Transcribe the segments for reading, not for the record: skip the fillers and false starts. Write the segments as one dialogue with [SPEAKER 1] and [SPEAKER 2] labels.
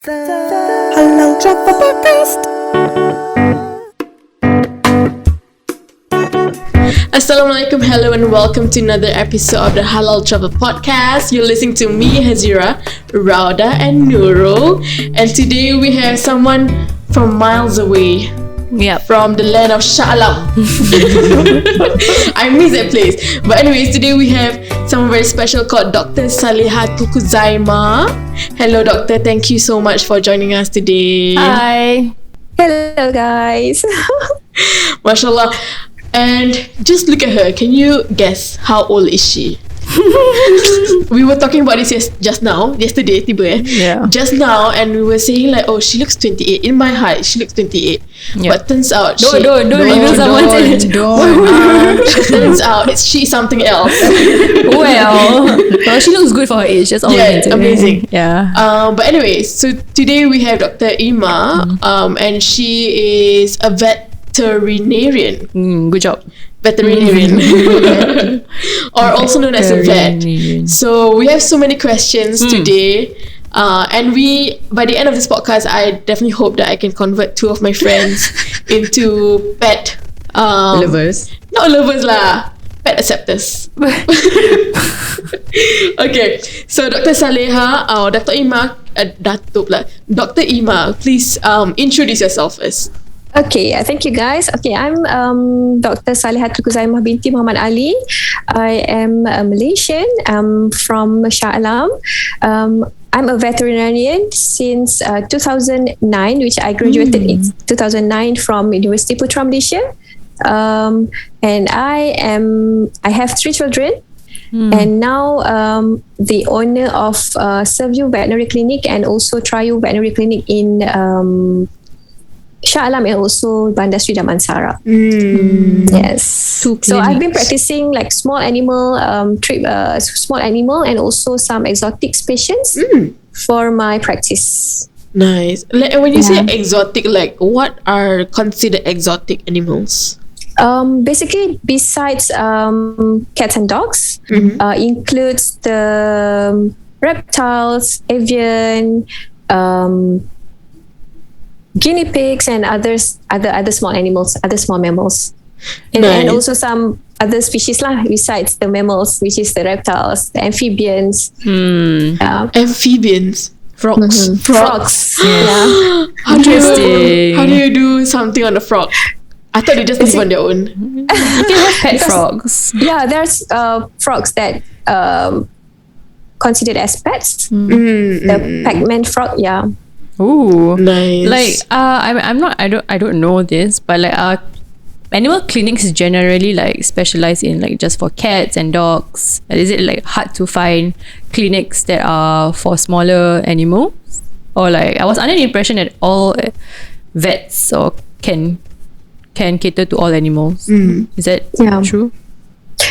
[SPEAKER 1] The Halal Travel Podcast.
[SPEAKER 2] Assalamualaikum, hello and welcome to another episode of the Halal Travel Podcast. You're listening to me, Hazira, Rauda and Nurul. And today we have someone from miles away.
[SPEAKER 3] Yep.
[SPEAKER 2] From the land of Shah Alam. I miss that place. But anyways, today we have someone very special called Dr Salehatul Khuzaimah. Hello doctor, thank you so much for joining us today.
[SPEAKER 3] Hi.
[SPEAKER 1] Hello guys.
[SPEAKER 2] MashaAllah. And just look at her. Can you guess how old is she? We were talking about this just now, yesterday,
[SPEAKER 3] Yeah.
[SPEAKER 2] just now, and we were saying like, oh, she looks 28. In my height, she looks 28.
[SPEAKER 3] Yeah.
[SPEAKER 2] But turns out
[SPEAKER 3] Don't reveal someone's age.
[SPEAKER 2] turns out she's something else.
[SPEAKER 3] well, she looks good for her age. That's all.
[SPEAKER 2] Yeah, amazing.
[SPEAKER 3] Yeah.
[SPEAKER 2] But anyway, so today we have Dr. Ima, and she is a veterinarian.
[SPEAKER 3] Good job.
[SPEAKER 2] Veterinarian. Or also known as a vet.
[SPEAKER 3] Veterinarian.
[SPEAKER 2] So we have so many questions today. And by the end of this podcast, I definitely hope that I can convert two of my friends into pet
[SPEAKER 3] Lovers.
[SPEAKER 2] not lovers lah, pet acceptors. Okay, so Dr. Saleha or Dr. Ima, Datuk lah. Dr. Ima, please introduce yourself first.
[SPEAKER 1] Okay, thank you guys. Okay, I'm Dr Salehatul Khuzaimah binti Muhammad Ali. I am a Malaysian. I'm from Shah Alam. I'm a veterinarian since 2009, which I graduated in 2009 from University Putra Malaysia. And I have 3 children. And now the owner of Serviu Veterinary Clinic and also Triu Veterinary Clinic in Shah Alam and also Bandar Sri Damansara. Yes. So I've been practicing like small animal and also some exotic patients for my practice.
[SPEAKER 2] Nice. Like, when you say exotic, like what are considered exotic animals?
[SPEAKER 1] Basically, besides cats and dogs, includes the reptiles, avian, guinea pigs, and other small animals, other small mammals, and also some other species lah besides the mammals, which is the reptiles, the amphibians.
[SPEAKER 2] Amphibians. Frogs.
[SPEAKER 1] Frogs. Yeah.
[SPEAKER 2] How do you do something on a frog? I thought they just live on their own.
[SPEAKER 3] You can have pet frogs.
[SPEAKER 1] Yeah, there's frogs that considered as pets. The Pac-Man frog. Yeah.
[SPEAKER 3] Ooh,
[SPEAKER 2] Nice.
[SPEAKER 3] Like I don't know this, but like animal clinics generally like specialize in like just for cats and dogs. Is it like hard to find clinics that are for smaller animals, or like I was under the impression that all vets or can cater to all animals? Is that true?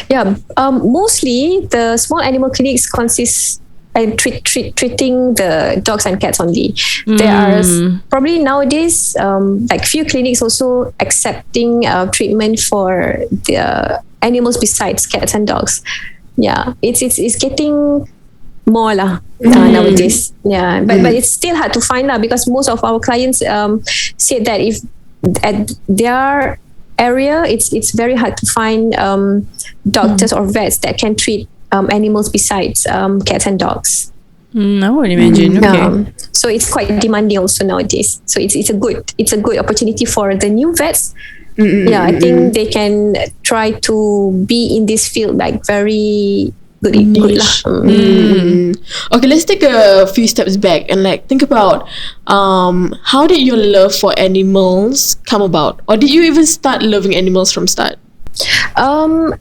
[SPEAKER 1] Yeah. Mostly the small animal clinics consist and treating the dogs and cats only. There are probably nowadays like few clinics also accepting treatment for the animals besides cats and dogs. Yeah, it's getting more lah nowadays. Yeah, but it's still hard to find lah, because most of our clients said that if at their area it's very hard to find doctors or vets that can treat animals besides cats and dogs.
[SPEAKER 3] I would imagine. Okay.
[SPEAKER 1] So it's quite demanding also nowadays. So it's a good opportunity for the new vets. I think they can try to be in this field like very good lah.
[SPEAKER 2] Okay, let's take a few steps back and like think about how did your love for animals come about, or did you even start loving animals from start?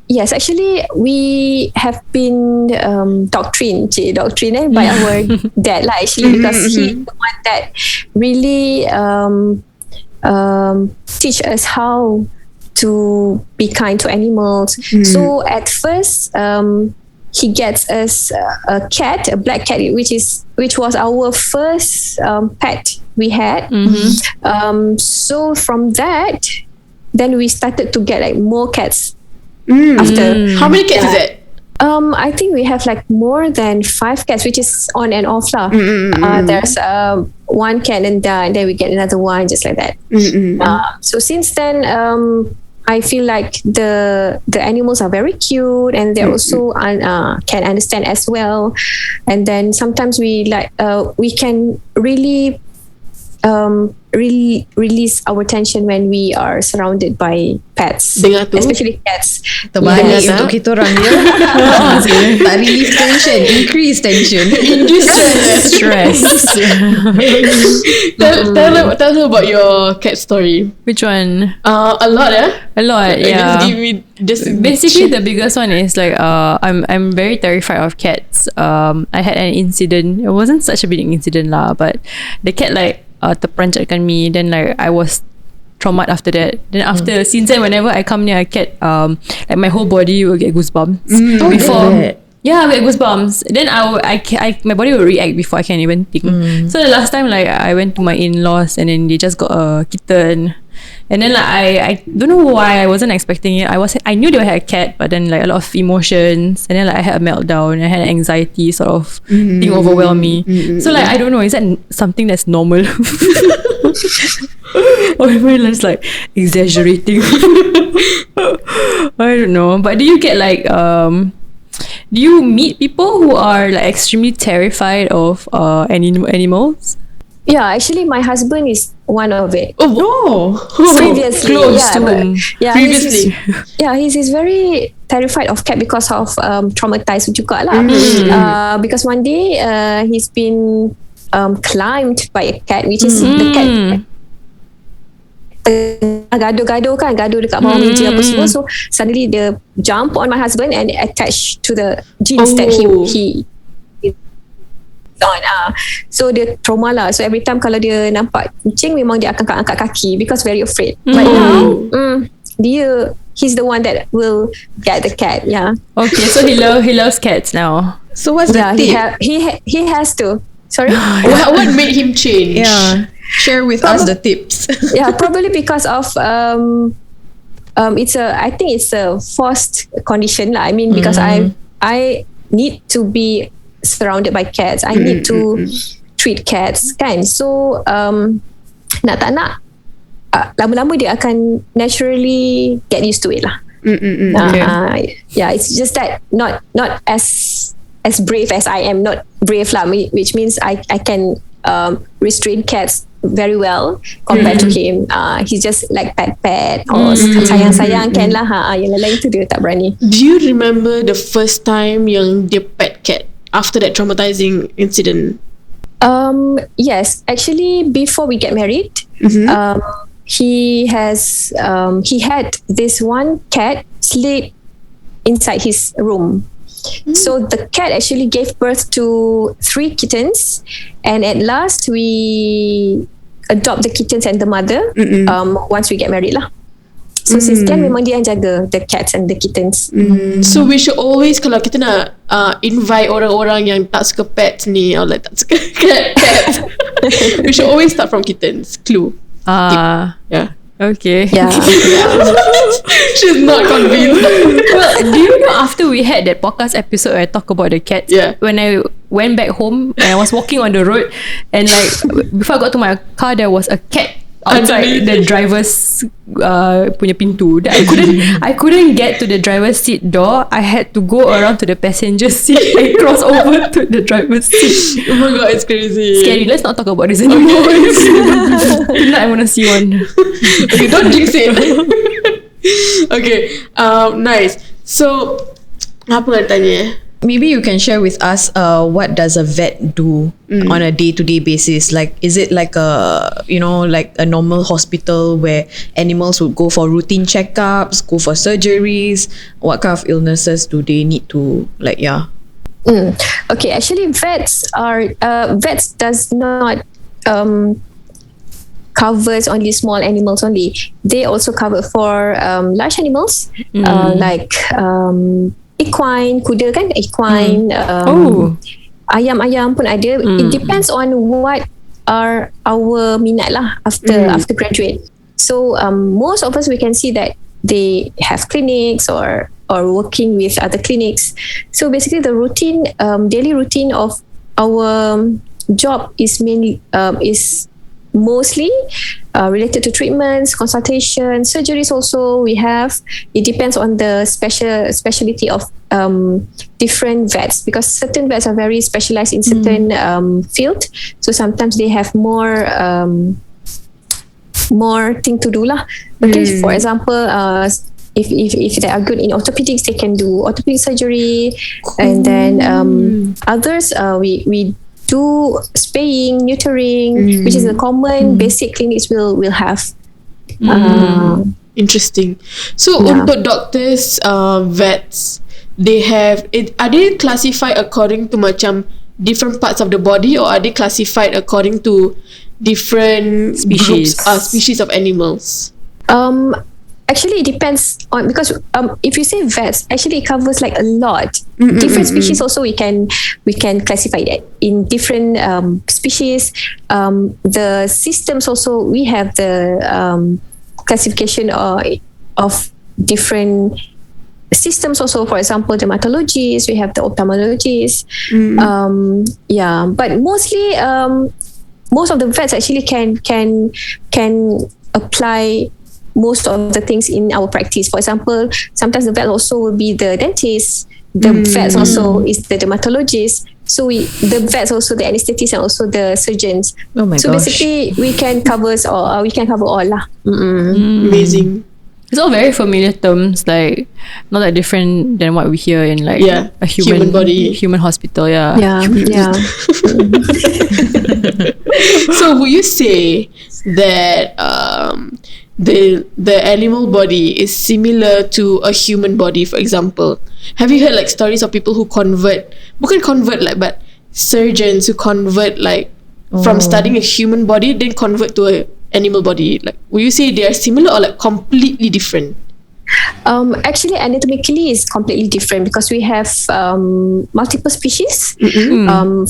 [SPEAKER 1] Yes, actually we have been doctrined by our dad lah, actually, because he's the one that really teach us how to be kind to animals. So at first he gets us a cat, a black cat, which was our first pet we had. So from that, then we started to get like more cats. After
[SPEAKER 2] How many cats is that?
[SPEAKER 1] I think we have like more than 5 cats, which is on and off lah. There's one cat and then we get another one, just like that. So since then, I feel like the animals are very cute, and they also can understand as well. And then sometimes we can really release our tension when we are surrounded by pets, especially cats.
[SPEAKER 4] Terbalik untuk kita orang ya. Tak release tension, increase tension,
[SPEAKER 2] Induce
[SPEAKER 3] Stress.
[SPEAKER 2] tell her about your cat story.
[SPEAKER 3] Which one?
[SPEAKER 2] A lot,
[SPEAKER 3] A lot, yeah.
[SPEAKER 2] Just give me
[SPEAKER 3] Basically, the biggest one is like I'm very terrified of cats. I had an incident. It wasn't such a big incident lah, but the cat like terperanjatkan me. Then like I was traumatized after that. Then after since then, whenever I come near a cat, like my whole body will get goosebumps. Yeah, I get goosebumps. Then my body will react before I can even think. So the last time, like I went to my in-laws, and then they just got a kitten. And then like I don't know why I wasn't expecting it. I knew they had a cat, but then like a lot of emotions, and then like I had a meltdown. I had anxiety sort of thing overwhelm me. So like I don't know, is that something that's normal? Or am I just like exaggerating? I don't know. But do you get like do you meet people who are like extremely terrified of animals?
[SPEAKER 1] Yeah, actually, my husband is one of it.
[SPEAKER 2] Previously,
[SPEAKER 3] close to him.
[SPEAKER 2] Previously,
[SPEAKER 1] he's very terrified of cat because of traumatized juga lah. Because one day he's been climbed by a cat, which is the cat gaduh dekat bawah meja apa semua. So suddenly dia jump on my husband and attach to the jeans that he on. So dia trauma lah. So every time kalau dia nampak kucing, memang dia akan angkat kaki because very afraid. But now he's the one that will get the cat. Yeah.
[SPEAKER 3] Okay, so he loves cats now.
[SPEAKER 4] So what's the tip?
[SPEAKER 1] He has to. Sorry.
[SPEAKER 2] What made him change?
[SPEAKER 4] Yeah, share with us the tips.
[SPEAKER 1] Yeah, probably because of I think it's a forced condition lah. I mean, because I need to be surrounded by cats. I need to treat cats, kan? So nak tak nak, lama-lama dia akan naturally get used to it lah. Yeah, it's just that not as brave as I am. Not brave lah, which means I can restrain cats very well compared to him. He's just like pet or sayang-sayang kan lah. Yang lain tu dia tak berani.
[SPEAKER 2] Do you remember the first time yang dia pet cat after that traumatizing incident?
[SPEAKER 1] Yes, actually before we get married, he had this one cat sleep inside his room. So the cat actually gave birth to 3 kittens, and at last we adopt the kittens and the mother once we get married lah. So since then memang dia yang jaga the cats and the kittens.
[SPEAKER 2] So we should always, kalau kita nak invite orang-orang yang tak suka pets ni, or like tak suka cats, we should always start from kittens. Clue. Yeah.
[SPEAKER 3] Okay.
[SPEAKER 1] Yeah.
[SPEAKER 2] She's not convinced.
[SPEAKER 3] Well, do you know after we had that podcast episode where I talk about the cats, when I went back home and I was walking on the road, and like before I got to my car, there was a cat outside the driver's punya pintu. I couldn't get to the driver's seat door. I had to go around to the passenger seat and cross over to the driver's seat.
[SPEAKER 2] Oh my god, it's crazy.
[SPEAKER 3] Scary. Let's not talk about this anymore. Tonight I want to see one.
[SPEAKER 2] Okay, don't jinx it. Okay, nice. So apa nak tanya?
[SPEAKER 4] Maybe you can share with us what does a vet do on a day-to-day basis? Like, is it like like a normal hospital where animals would go for routine checkups, go for surgeries? What kind of illnesses do they need to
[SPEAKER 1] Okay, actually vets does not covers only small animals only. They also cover for large animals like equine, kuda kan, equine, ayam-ayam pun ada. It depends on what are our minat lah after graduate. So most of us, we can see that they have clinics or or working with other clinics. So basically the routine, daily routine of our job is mostly related to treatments, consultation, surgeries also we have. It depends on the specialty of different vets, because certain vets are very specialized in certain field. So sometimes they have more thing to do lah. Okay, for example, if they are good in orthopedics, they can do orthopedic surgery. And then others, we do spaying, neutering, which is a common basic clinics will have.
[SPEAKER 2] Interesting. So untuk doctors, vets, they have it. Are they classified according to macam different parts of the body, or are they classified according to different species of animals?
[SPEAKER 1] Actually, it depends on, because if you say vets, actually it covers like a lot. Different species also we can classify that in different species. The systems also, we have the classification of different systems also. For example, dermatologists, we have the ophthalmologists. But mostly most of the vets actually can apply most of the things in our practice. For example, sometimes the vet also will be the dentist. The vets also is the dermatologist. So the vets also the anesthetists and also the surgeons.
[SPEAKER 4] Oh my
[SPEAKER 1] so
[SPEAKER 4] gosh.
[SPEAKER 1] basically we can cover all lah.
[SPEAKER 2] Amazing.
[SPEAKER 3] It's all very familiar terms, like not that different than what we hear in like a human
[SPEAKER 2] body,
[SPEAKER 3] human hospital.
[SPEAKER 1] Yeah.
[SPEAKER 2] So would you say that the animal body is similar to a human body? For example, have you heard like stories of people who but surgeons who convert like from studying a human body then convert to a animal body? Like, would you say they are similar or like completely different?
[SPEAKER 1] Actually, anatomically is completely different, because we have multiple species.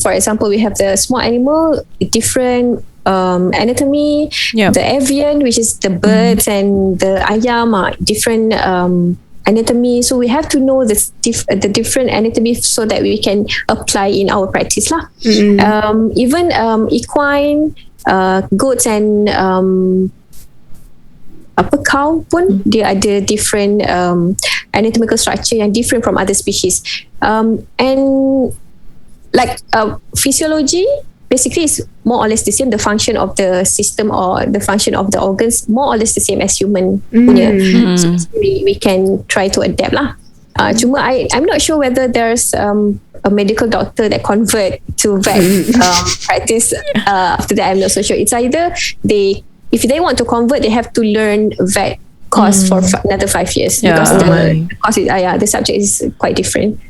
[SPEAKER 1] For example, we have the small animal, different anatomy. The avian, which is the birds, and the ayam are different anatomy. So we have to know the different anatomy so that we can apply in our practice lah. Even equine, goats and cow pun dia ada different anatomical structure yang different from other species. And like physiology basically is more or less the same. The function of the system or the function of the organs more or less the same as human punya. So we can try to adapt lah. Cuma I'm not sure whether there's a medical doctor that convert to vet practice. After that, I'm not so sure. It's either if they want to convert, they have to learn vet course for another 5 years, because the subject is quite different.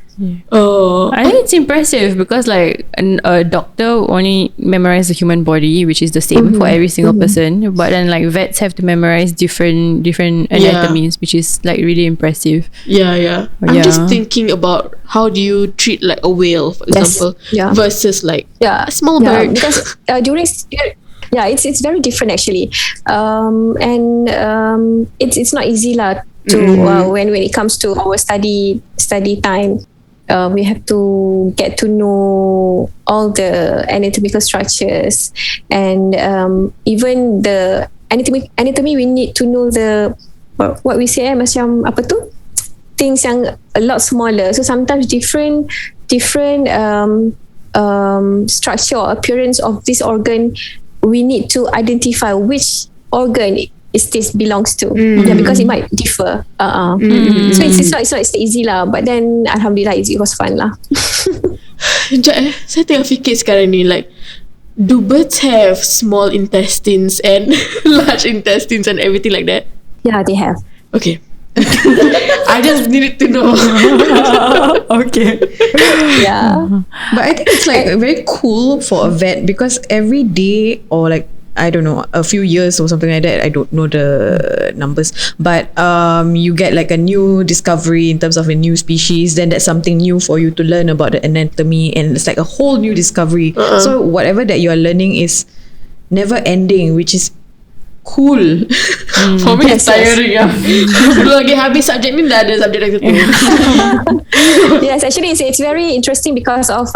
[SPEAKER 3] I think it's impressive because like a doctor only memorize the human body, which is the same for every single person, but then like vets have to memorize different anatomies, which is like really impressive.
[SPEAKER 2] I'm just thinking about how do you treat like a whale, for example, versus like a small bird,
[SPEAKER 1] because it's very different actually, and it's not easy lah to when it comes to our study time. We have to get to know all the anatomical structures, and even the anatomy we need to know the what we say macam apa tu, things yang a lot smaller. So sometimes different structure or appearance of this organ, we need to identify which organ this belongs to, because it might differ. So it's not easy lah, but then alhamdulillah it was fun lah.
[SPEAKER 2] Saya tengah fikir sekarang ni, like, do birds have small intestines and large intestines and everything like that?
[SPEAKER 1] Yeah, they have.
[SPEAKER 2] Okay. I just needed to know.
[SPEAKER 3] Okay.
[SPEAKER 4] Yeah. But I think it's like very cool for a vet, because every day, or like I don't know, a few years or something like that, I don't know the numbers, but you get like a new discovery in terms of a new species, then that's something new for you to learn about the anatomy, and it's like a whole new discovery. So whatever that you are learning is never ending, which is
[SPEAKER 2] cool. For me, it's tiring. Belum lagi habis subjek ni, dah ada subjek lagi satu.
[SPEAKER 1] Yes, actually it's very interesting because of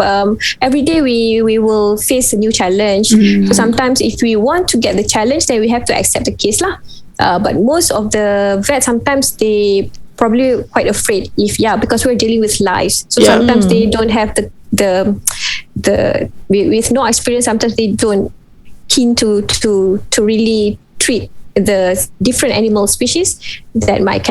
[SPEAKER 1] every day we will face a new challenge. So sometimes if we want to get the challenge, then we have to accept the case lah. But most of the vets, sometimes they probably quite afraid because we're dealing with lives. So sometimes they don't have the with no experience, sometimes they don't keen to really treat the different animal species that might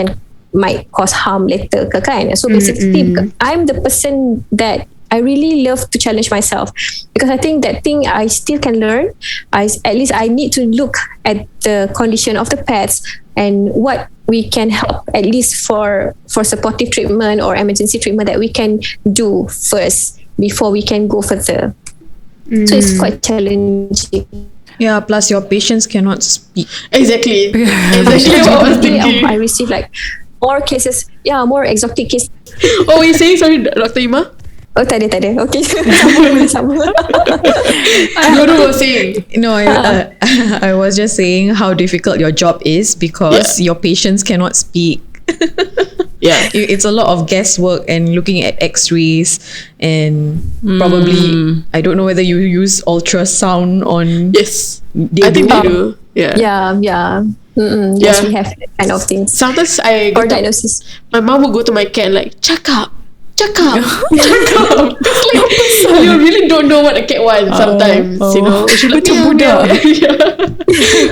[SPEAKER 1] cause harm later kan. So basically I'm the person that I really love to challenge myself, because I think that thing I still can learn. At least I need to look at the condition of the pets and what we can help, at least for supportive treatment or emergency treatment, that we can do first before we can go further. So it's quite challenging.
[SPEAKER 4] Yeah, plus your patients cannot speak.
[SPEAKER 2] Exactly what I was thinking.
[SPEAKER 1] I receive like more cases, more exotic cases.
[SPEAKER 2] Oh, what are you saying? Sorry, Dr. Ima?
[SPEAKER 1] Oh, tak ada. Okay. Sama.
[SPEAKER 2] You were saying.
[SPEAKER 4] No, I was just saying how difficult your job is because your patients cannot speak. It's a lot of guesswork and looking at x-rays, and probably I don't know whether you use ultrasound on.
[SPEAKER 2] Yes, I think they do.
[SPEAKER 1] Yeah. Yes, we have that kind of things.
[SPEAKER 2] Sometimes I
[SPEAKER 1] or diagnosis.
[SPEAKER 2] My mom would go to my cat like, cakap. You really don't know what a cat wants sometimes. You know, she like meow.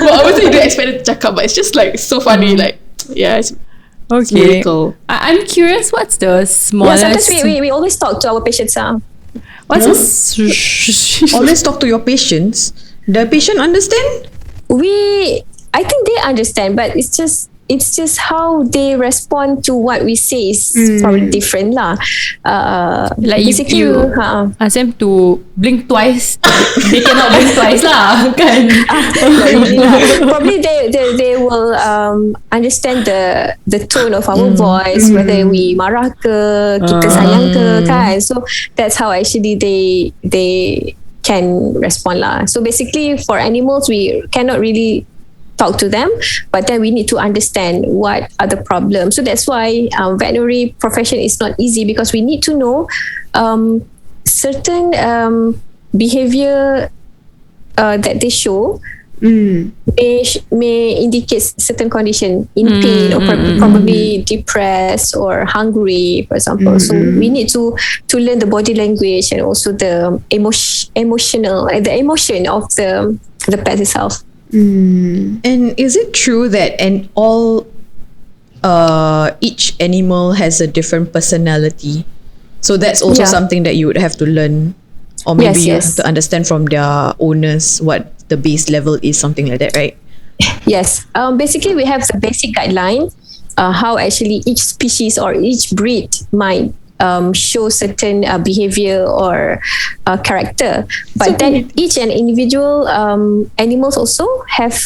[SPEAKER 2] Well, obviously you don't expect it to cakap, but it's just like so funny. Like, it's
[SPEAKER 3] Okay.
[SPEAKER 2] miracle.
[SPEAKER 3] I'm curious, what's the smallest...
[SPEAKER 1] Sometimes we always talk to our patients.
[SPEAKER 3] What's
[SPEAKER 4] Always talk to your patients. The patient understand?
[SPEAKER 1] I think they understand, but it's just how they respond to what we say is probably different lah.
[SPEAKER 3] like
[SPEAKER 1] basically,
[SPEAKER 3] you ask them to blink twice, they cannot blink twice lah, kan?
[SPEAKER 1] Probably they will understand the tone of our voice, whether we marah ke, kita sayang ke, kan? So that's how actually they can respond lah. So basically, for animals, we cannot really talk to them, but then we need to understand what are the problems. So that's why veterinary profession is not easy, because we need to know certain behavior that they show may indicate certain condition, in pain or probably depressed or hungry, for example. So we need to learn the body language and also the emotion of the pet itself.
[SPEAKER 4] And is it true that each animal has a different personality? So that's also something that you would have to learn, or maybe you have to understand from their owners what the base level is, something like that, right?
[SPEAKER 1] Yes. Basically, we have the basic guideline how actually each species or each breed might show certain behavior or character, but then each and individual animals also have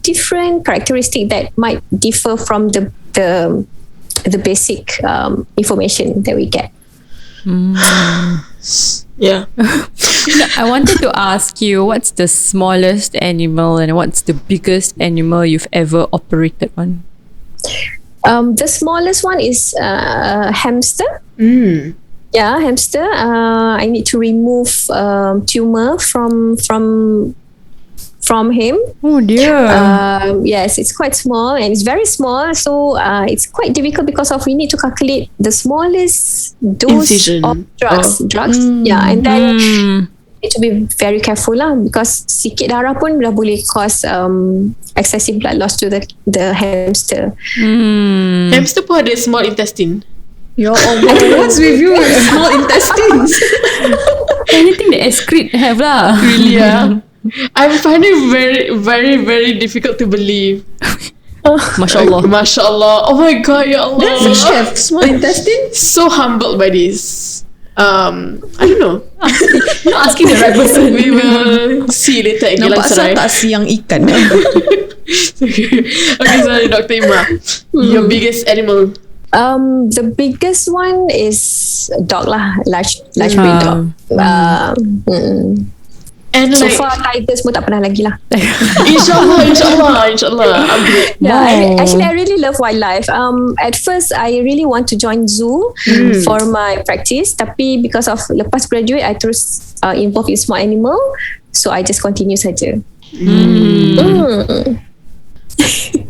[SPEAKER 1] different characteristics that might differ from the basic information that we get.
[SPEAKER 3] I wanted to ask you, what's the smallest animal and what's the biggest animal you've ever operated on?
[SPEAKER 1] The smallest one is hamster. Yeah, hamster. I need to remove tumor from him.
[SPEAKER 3] Oh dear.
[SPEAKER 1] Yes, it's quite small and it's very small, so it's quite difficult because we need to calculate the smallest dose
[SPEAKER 2] incision
[SPEAKER 1] of drugs. Yeah, and then need to be very careful lah, because sikit darah pun dah boleh cause excessive blood loss to the hamster.
[SPEAKER 2] Hamster pun ada small intestine.
[SPEAKER 4] Your what's with you with small intestines?
[SPEAKER 3] Anything that excrete have lah.
[SPEAKER 2] Really? I find it very, very, very difficult to believe.
[SPEAKER 3] Mashallah.
[SPEAKER 2] Mashallah. Oh my God, ya Allah.
[SPEAKER 4] Does fish have small intestine?
[SPEAKER 2] So humbled by this. I don't know.
[SPEAKER 3] Not asking the right person.
[SPEAKER 2] We will see later at Gilang
[SPEAKER 4] Nampak
[SPEAKER 2] Serai.
[SPEAKER 4] tak siang ikan?
[SPEAKER 2] Okay, sorry, Dr. Ima. Your biggest animal?
[SPEAKER 1] The biggest one is dog lah, large breed dog.
[SPEAKER 2] And
[SPEAKER 1] So
[SPEAKER 2] like,
[SPEAKER 1] far tiger semua tak pernah lagi lah.
[SPEAKER 2] insyaAllah upgrade.
[SPEAKER 1] Yeah, I really love wildlife. At first, I really want to join zoo for my practice. Tapi because of lepas graduate, I terus involved in small animal. So I just continue saja.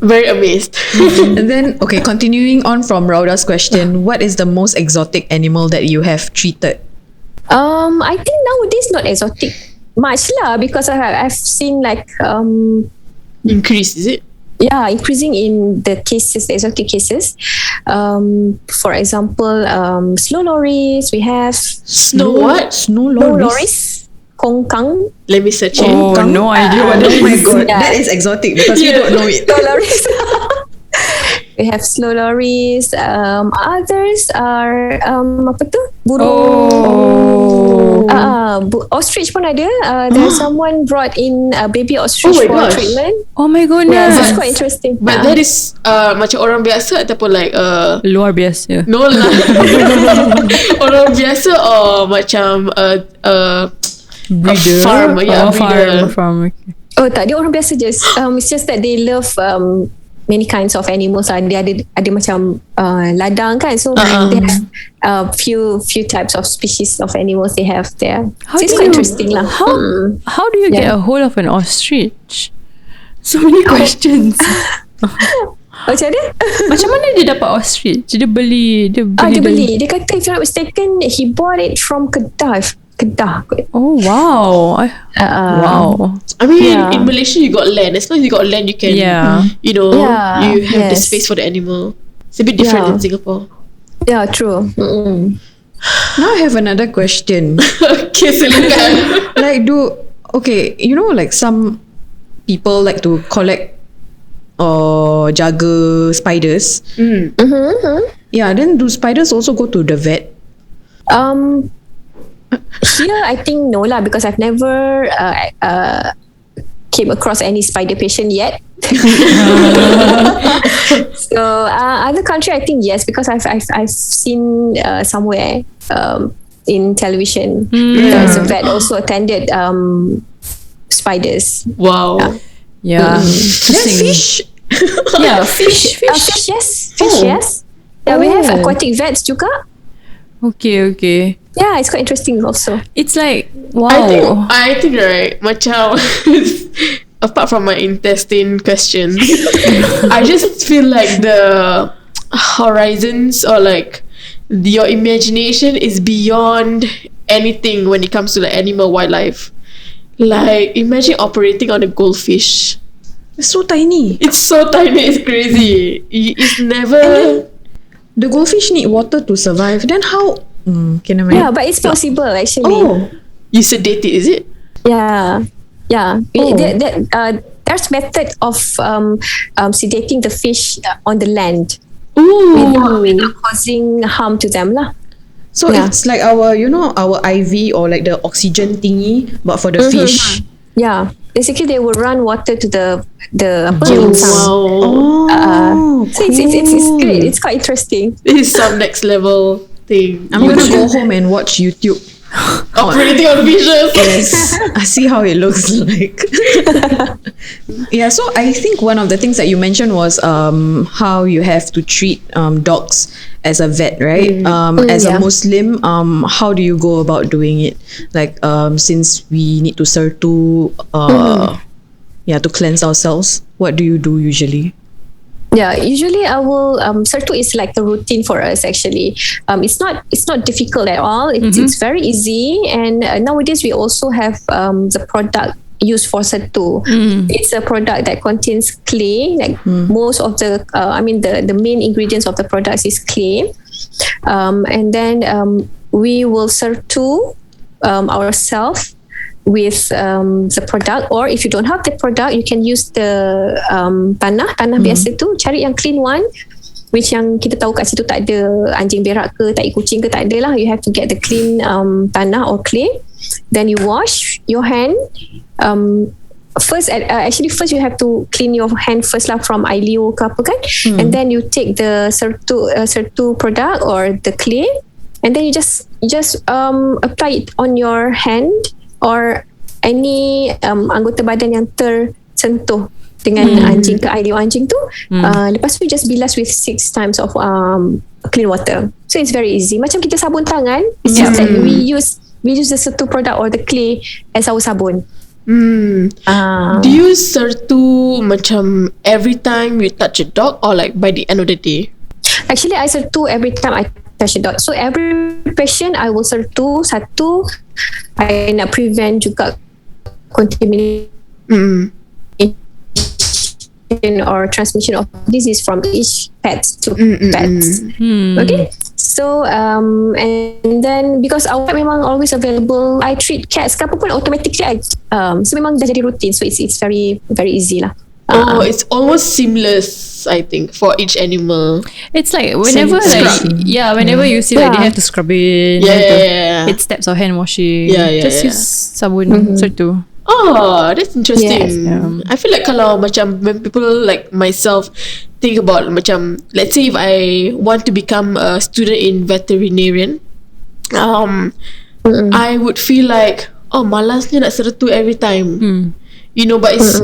[SPEAKER 2] Very amazed.
[SPEAKER 4] And then, okay, continuing on from Rauda's question, what is the most exotic animal that you have treated?
[SPEAKER 1] I think nowadays not exotic much lah, because I've seen like
[SPEAKER 2] Increase, is it?
[SPEAKER 1] yeah, increasing in the cases, the exotic cases. For example, slow lories. We have
[SPEAKER 2] Snow what?
[SPEAKER 4] Snow
[SPEAKER 1] slow
[SPEAKER 4] loris.
[SPEAKER 1] lories, kongkang.
[SPEAKER 2] Let me search it.
[SPEAKER 3] Oh, no idea what that
[SPEAKER 4] Oh my
[SPEAKER 3] is.
[SPEAKER 4] god,
[SPEAKER 1] Yeah.
[SPEAKER 4] that is exotic because we don't know it.
[SPEAKER 1] Slow lories. We have slow lories. Others are apa tu? Burung. Ostrich pun ada. There's someone brought in a baby ostrich
[SPEAKER 2] Oh my
[SPEAKER 1] for
[SPEAKER 2] gosh.
[SPEAKER 1] treatment.
[SPEAKER 3] Oh my
[SPEAKER 1] Yeah,
[SPEAKER 3] goodness.
[SPEAKER 1] so it's quite interesting.
[SPEAKER 2] But that is macam orang biasa ataupun like
[SPEAKER 3] Luar biasa.
[SPEAKER 2] no lah. Orang biasa or macam
[SPEAKER 3] Breeder.
[SPEAKER 2] farm, yeah, breeder.
[SPEAKER 3] Farm. Okay.
[SPEAKER 1] Oh tak, dia orang biasa je. It's just that they love many kinds of animals. Dia ada macam ladang kan, so they have few types of species of animals they have there. So it's quite interesting lah.
[SPEAKER 3] How do you get a hold of an ostrich? So many questions.
[SPEAKER 1] Macam mana?
[SPEAKER 3] Macam mana dia dapat ostrich? Dia beli.
[SPEAKER 1] Dia beli. Dia kata if you're not mistaken, he bought it from Kedah.
[SPEAKER 3] Oh wow. Wow.
[SPEAKER 2] I mean,
[SPEAKER 1] Yeah.
[SPEAKER 2] in Malaysia you got land. As long as you got land, you can, you know,
[SPEAKER 1] Yeah,
[SPEAKER 2] you have the
[SPEAKER 1] yes.
[SPEAKER 2] space for the animal. It's a bit different
[SPEAKER 1] Yeah.
[SPEAKER 2] in Singapore.
[SPEAKER 1] Yeah, true.
[SPEAKER 4] Now I have another question.
[SPEAKER 2] Okay, silakan.
[SPEAKER 4] Like okay, you know, like some people like to collect or jaga spiders. Yeah, then do spiders also go to the vet?
[SPEAKER 1] Here I think no lah, because I've never came across any spider patient yet. So other country I think yes, because I've seen somewhere in television there's a vet also attended spiders.
[SPEAKER 2] Wow.
[SPEAKER 3] Yeah.
[SPEAKER 4] Then fish.
[SPEAKER 3] Yeah, fish.
[SPEAKER 1] Fish yes. Yeah, we have aquatic vets juga.
[SPEAKER 3] Okay.
[SPEAKER 1] Yeah, it's quite interesting also.
[SPEAKER 3] It's like wow.
[SPEAKER 2] I think right, macam apart from my intestine questions, I just feel like the horizons or like your imagination is beyond anything when it comes to like animal wildlife. Like imagine operating on a goldfish.
[SPEAKER 4] It's so tiny.
[SPEAKER 2] It's so tiny, it's crazy. It's never.
[SPEAKER 4] The goldfish need water to survive. Then how? Can I
[SPEAKER 1] Yeah, but it's possible actually.
[SPEAKER 2] Oh, you sedate it, is it?
[SPEAKER 1] Yeah. There's method of sedating the fish on the land without causing harm to them lah.
[SPEAKER 4] So
[SPEAKER 1] Yeah.
[SPEAKER 4] it's like our IV or like the oxygen thingy, but for the fish.
[SPEAKER 1] Yeah, basically they will run water to the
[SPEAKER 2] Wow.
[SPEAKER 1] so it's great. It's quite interesting.
[SPEAKER 2] This is some next level thing.
[SPEAKER 4] I'm gonna go home and watch YouTube.
[SPEAKER 2] Operating on fishes.
[SPEAKER 4] Yes, I see how it looks like. Yeah, so I think one of the things that you mentioned was how you have to treat dogs as a vet, right? As a
[SPEAKER 1] yeah.
[SPEAKER 4] Muslim, how do you go about doing it? Like since we need to to cleanse ourselves, what do you do usually?
[SPEAKER 1] Yeah, usually I will Sertu is like the routine for us actually. It's not difficult at all. It's very easy, and nowadays we also have the product used for Sertu. It's a product that contains clay. Like most of the the main ingredients of the products is clay, and then we will Sertu ourselves with the product, or if you don't have the product, you can use the tanah biasa tu, cari yang clean one, which yang kita tahu kat situ tak ada anjing berak ke, tak ada kucing ke, tak ada lah. You have to get the clean tanah or clay. Then you wash your hand. First you have to clean your hand first lah from ailio ke apa kan, and then you take the Sertu product or the clay, and then you just apply it on your hand or any anggota badan yang tersentuh dengan anjing ke air liur anjing tu, lepas tu just bilas with 6 times of clean water. So it's very easy. Macam kita sabun tangan, it's just that we use the Sertu product or the clay as our sabun.
[SPEAKER 2] Do you Sertu macam every time you touch a dog or like by the end of the day?
[SPEAKER 1] Actually, I Sertu every time I touch a dog. So every patient I will Sertu satu. I nak prevent juga contamination or transmission of disease from each pet to pets. Okay. So and then because our pet memang always available, I treat cats ke apa pun automatically so memang dah jadi routine, so it's very very easy lah.
[SPEAKER 2] It's almost seamless, I think, for each animal.
[SPEAKER 3] It's like whenever whenever you see like they have to scrub it, hit steps or hand washing, just use sabun Sertu.
[SPEAKER 2] Oh, that's interesting.
[SPEAKER 1] Yes.
[SPEAKER 2] I feel like kalau macam when people like myself think about macam, let's say if I want to become a student in veterinarian, I would feel like malasnya nak Sertu every time. You know, but it's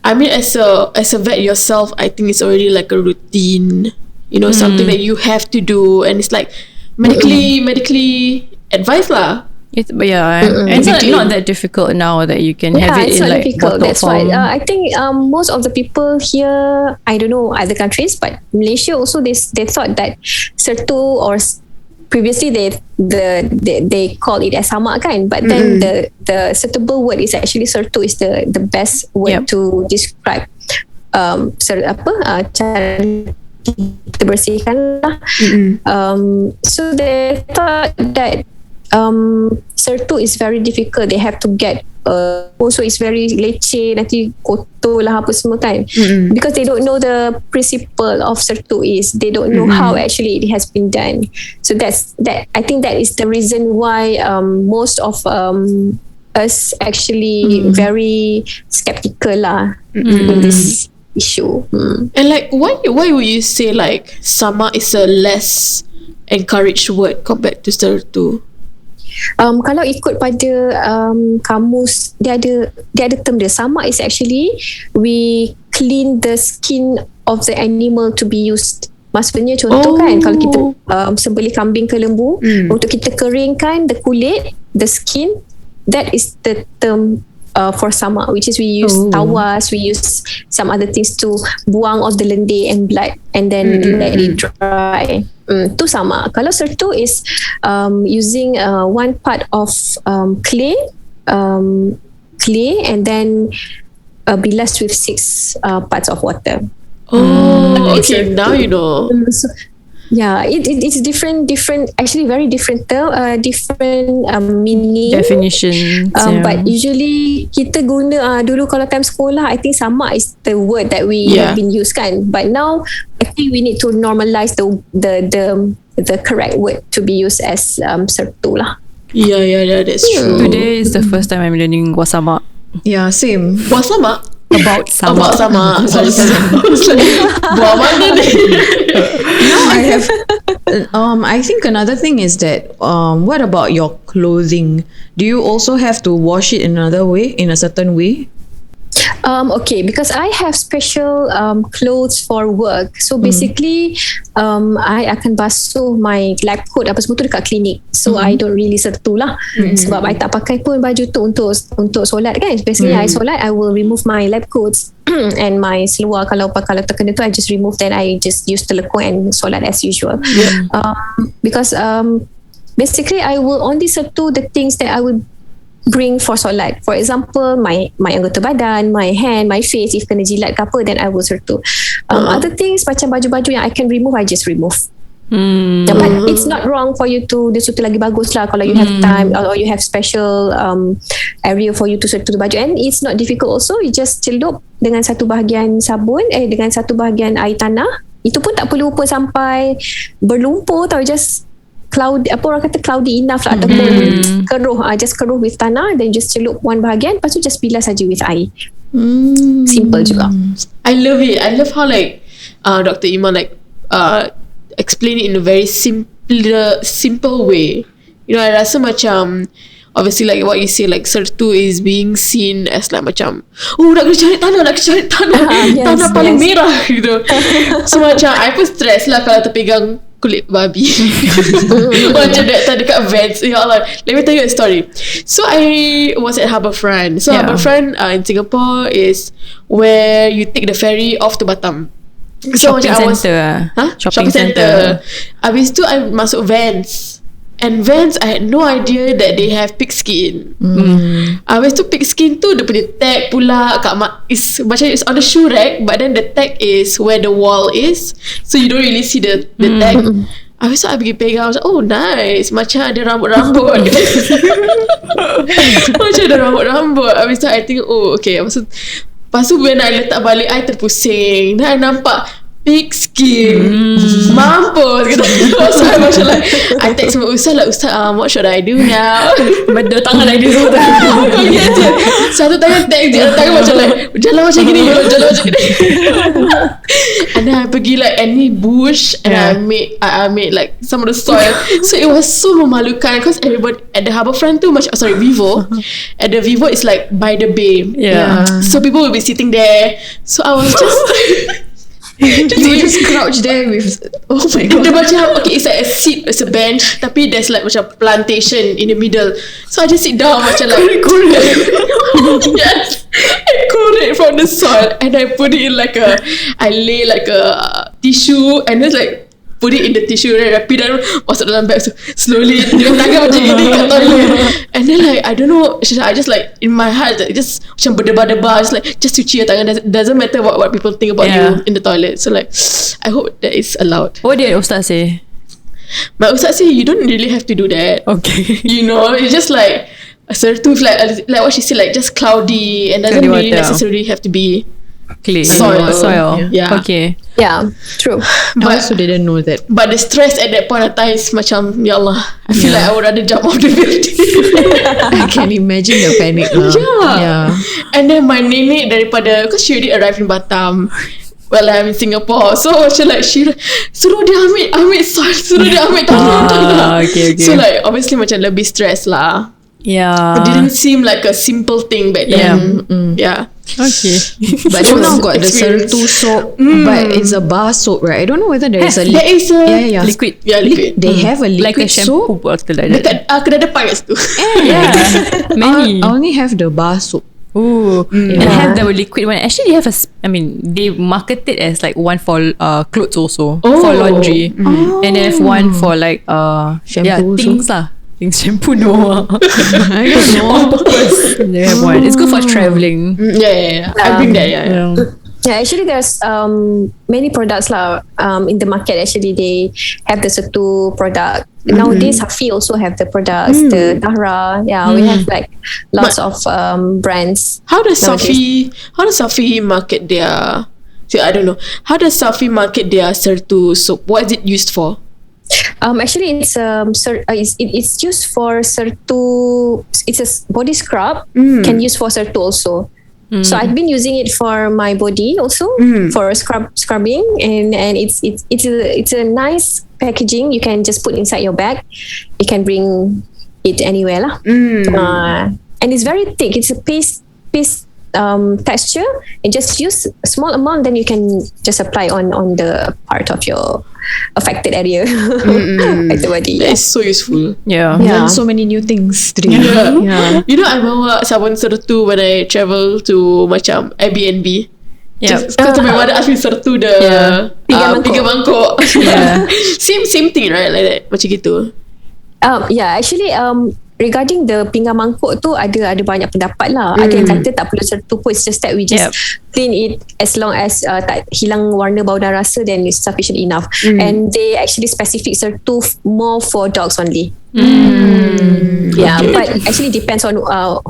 [SPEAKER 2] I mean as a vet yourself, I think it's already like a routine, you know, something that you have to do, and it's like medically advised lah.
[SPEAKER 3] It's not that difficult now that you can have it in like bottle
[SPEAKER 1] That's
[SPEAKER 3] form.
[SPEAKER 1] why I think most of the people here, I don't know other countries, but Malaysia also they thought that Sertu or previously they call it as samak kan, but then the suitable word is actually Sertu is the best word to describe cara kita bersihkan lah. So they thought that Sertu is very difficult. They have to get also it's very leceh, nanti kotor lah apa semua kan, because they don't know the principle of Sertu is, they don't know how actually it has been done. So that I think that is the reason why most of us actually very skeptical lah in this issue.
[SPEAKER 2] And like why would you say like sama is a less encouraged word compared to Sertu?
[SPEAKER 1] Kalau ikut pada kamus, dia ada term dia. Sama is actually we clean the skin of the animal to be used. Maksudnya contoh kan, kalau kita sembelih kambing ke lembu, untuk kita keringkan the kulit, the skin, that is the term for sama, which is we use tawas, we use some other things to buang all the lendir and blood and then let it dry. Tu sama. Kalau Sertu is using one part of clay and then bilas with 6 parts of water.
[SPEAKER 2] Okay, now you know.
[SPEAKER 1] So, it's different actually very different term, different meaning,
[SPEAKER 3] definitions,
[SPEAKER 1] but usually kita guna dulu kalau time sekolah, I think sama is the word that we have been used kan, but now I think we need to normalize the correct word to be used as Sertu lah.
[SPEAKER 2] Yeah, that's true.
[SPEAKER 3] Today is the first time I'm learning wasama.
[SPEAKER 4] Yeah, same.
[SPEAKER 2] Wasama?
[SPEAKER 3] About sama.
[SPEAKER 2] Sorry. Buat mana ni?
[SPEAKER 4] I have I think another thing is that what about your clothing? Do you also have to wash it in another way, in a certain way?
[SPEAKER 1] Okay, because I have special clothes for work. So basically I akan basuh my lab coat apa semua tu dekat klinik. So I don't really Sertu lah, sebab I tak pakai pun baju tu untuk solat kan. Basically I solat, I will remove my lab coats and my seluar. Kalau terkena tu I just remove, then I just use the lekuk and solat as usual. Because basically I will only Sertu the things that I would bring for solat. For example, my anggota badan, my hand, my face, if kena jilat ke apa, then I will Sertu. Other things macam baju-baju yang I can remove, I just remove. But it's not wrong for you to dia Sertu lagi bagus lah kalau you have time or you have special area for you to Sertu the baju, and it's not difficult also. You just celup dengan satu bahagian sabun dengan satu bahagian air tanah. Itu pun tak perlu pun sampai berlumpur tau, just cloudy, apa orang kata cloudy enough lah, ataupun keruh, just keruh with tanah, then just celup one bahagian, lepas tu just bilas saja with air. Simple juga.
[SPEAKER 2] I love it. I love how like Dr. Iman like explain it in a very simple way. You know, I rasa macam obviously like what you say, like sertu is being seen as like macam nak kena cari tanah tanah paling merah gitu. So macam I pun stress lah kalau terpegang kulit babi. Macam dekat Vans. Ya Allah, let me tell you a story. So I was at Harbourfront. So Harbourfront in Singapore is where you take the ferry off to Batam. So
[SPEAKER 3] Shopping center.
[SPEAKER 2] Shopping center. Habis tu I masuk Vans. And Vans, I had no idea that they have pig skin. Habis tu pig skin tu dia punya tag pula macam it's on the shoe rack, but then the tag is where the wall is, so you don't really see the tag. Habis tu I pergi pegang, macam oh nice, macam ada rambut-rambut. Macam ada rambut-rambut. Habis tu I think oh okay. Lepas tu when I letak balik, I terpusing. Dan I nampak pig skin. Mampus kata. So I macam like I text my Ustaz like, Ustaz what should I do now?
[SPEAKER 3] Dua tangan lagi semua.
[SPEAKER 2] Satu tangan text, dia tangan macam like jalan macam gini. And then I pergi like any bush and I made like some of the soil. So it was so memalukan because everybody at the Harbourfront tu macam Vivo. At the Vivo is like by the bay. So people will be sitting there. So I was just
[SPEAKER 4] you just crouch there with oh my god.
[SPEAKER 2] Dia macam okay, it's like a seat, it's a bench, tapi there's like macam plantation in the middle. So I just sit down macam like yes, I collect from the soil and I put it in like I lay like a tissue and then like put it in the tissue, then rapi dan masuk dalam bag. So slowly dengan tangan macam gini kat toilet. And then like I don't know, I just like in my heart like, just macam berdebar-debar, just cuci your tangan. Doesn't matter what people think about you in the toilet. So like I hope that is allowed.
[SPEAKER 3] What did Ustaz say?
[SPEAKER 2] My Ustaz say you don't really have to do that.
[SPEAKER 3] Okay.
[SPEAKER 2] You know, it's just like sertu like what she said, like just cloudy and doesn't really necessarily have to be
[SPEAKER 3] clean
[SPEAKER 2] soil. Yeah.
[SPEAKER 3] Okay.
[SPEAKER 1] Yeah, true.
[SPEAKER 4] I also didn't know that.
[SPEAKER 2] But the stress at that point of time is macam ya Allah, I feel like I would rather jump off the building.
[SPEAKER 4] I can imagine the panic lah. Yeah.
[SPEAKER 2] And then my nenek daripada, because she already arrived in Batam while I'm in Singapore, so macam like she suruh dia ambil soil, suruh dia ambil tanah.
[SPEAKER 3] Okay.
[SPEAKER 2] So like obviously macam lebih stress lah.
[SPEAKER 3] Yeah.
[SPEAKER 2] It didn't seem like a simple thing back then. Yeah.
[SPEAKER 3] Okay.
[SPEAKER 4] But then now got the sertu soap, but it's a bar soap, right? I don't know whether there is a
[SPEAKER 2] there is a
[SPEAKER 3] liquid.
[SPEAKER 2] Yeah, liquid.
[SPEAKER 4] They have a
[SPEAKER 3] Like a
[SPEAKER 4] liquid
[SPEAKER 3] shampoo
[SPEAKER 4] soap.
[SPEAKER 3] bottle like that.
[SPEAKER 2] Dekat kedai depan kat situ.
[SPEAKER 3] Many.
[SPEAKER 4] I only have the bar soap.
[SPEAKER 3] Ooh, and have the liquid one. Actually, they have they market it as like one for clothes also, for laundry, and they have one for like
[SPEAKER 4] Shampoo
[SPEAKER 3] things lah. Things shampoo no.
[SPEAKER 4] I don't know.
[SPEAKER 3] On purpose. They have one. It's good for traveling.
[SPEAKER 2] Yeah. I bring that.
[SPEAKER 1] Yeah, actually there's many products lah in the market. Actually they have the Sertu product. Nowadays Hafi also have the products, the Tahra. Yeah, we have like lots of brands.
[SPEAKER 2] How does Safi market their I don't know. How does Safi market their Sertu soap? What is it used for?
[SPEAKER 1] Actually it's used for Sertu. It's a body scrub. Can use for Sertu also. So I've been using it for my body also for scrubbing, and it's a nice packaging. You can just put inside your bag. You can bring it anywhere lah. And it's very thick. It's a paste texture, and just use a small amount, then you can just apply on the part of your affected area. Like the body.
[SPEAKER 2] That is so useful.
[SPEAKER 3] Yeah.
[SPEAKER 4] Learn so many new things today.
[SPEAKER 2] You know, I bawa sabun sertu when I travel to macam Airbnb. Just because my mother asked me sertu the pinggan mangkuk. Same thing, right? Like that, macam gitu.
[SPEAKER 1] Actually regarding the pinggan mangkuk tu ada banyak pendapat lah. Ada yang kata tak perlu sertu pun, it's just that we just clean it as long as tak hilang warna, bau dan rasa, then it's sufficient enough. And they actually specific sertu more for dogs only. But actually depends on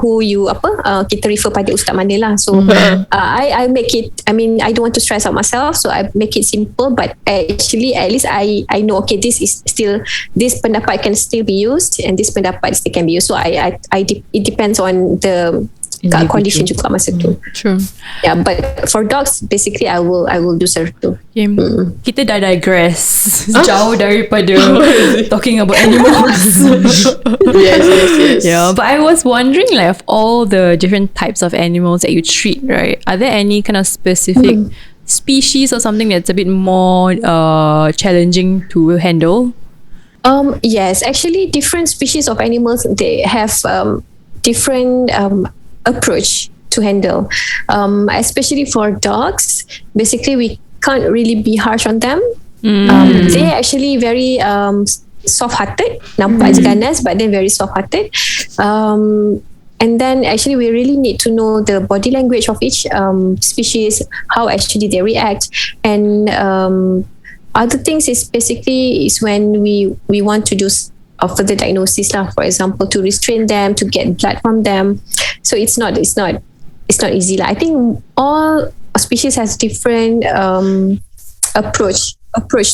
[SPEAKER 1] who you kita refer pada ustaz mana lah. So I make it, I mean I don't want to stress out myself, so I make it simple, but actually at least I know, okay, this is still, this pendapat can still be used and this pendapat still can be used. So it depends on the kat condition juga masa tu.
[SPEAKER 3] True.
[SPEAKER 1] Yeah, but for dogs, basically I will do Salehatul.
[SPEAKER 3] Okay. Kita dah digress jauh daripada talking about animals.
[SPEAKER 2] Yes.
[SPEAKER 3] Yeah, but I was wondering, like, of all the different types of animals that you treat, right? Are there any kind of specific species or something that's a bit more challenging to handle?
[SPEAKER 1] Yes, actually, different species of animals, they have different approach to handle. Especially for dogs, basically we can't really be harsh on them. They actually very soft-hearted, nampak je ganas, but then very soft-hearted. And then actually we really need to know the body language of each species, how actually they react. And other things is basically is when we want to do further diagnosis lah, for example, to restrain them, to get blood from them. So it's not easy lah. I think all species has different approach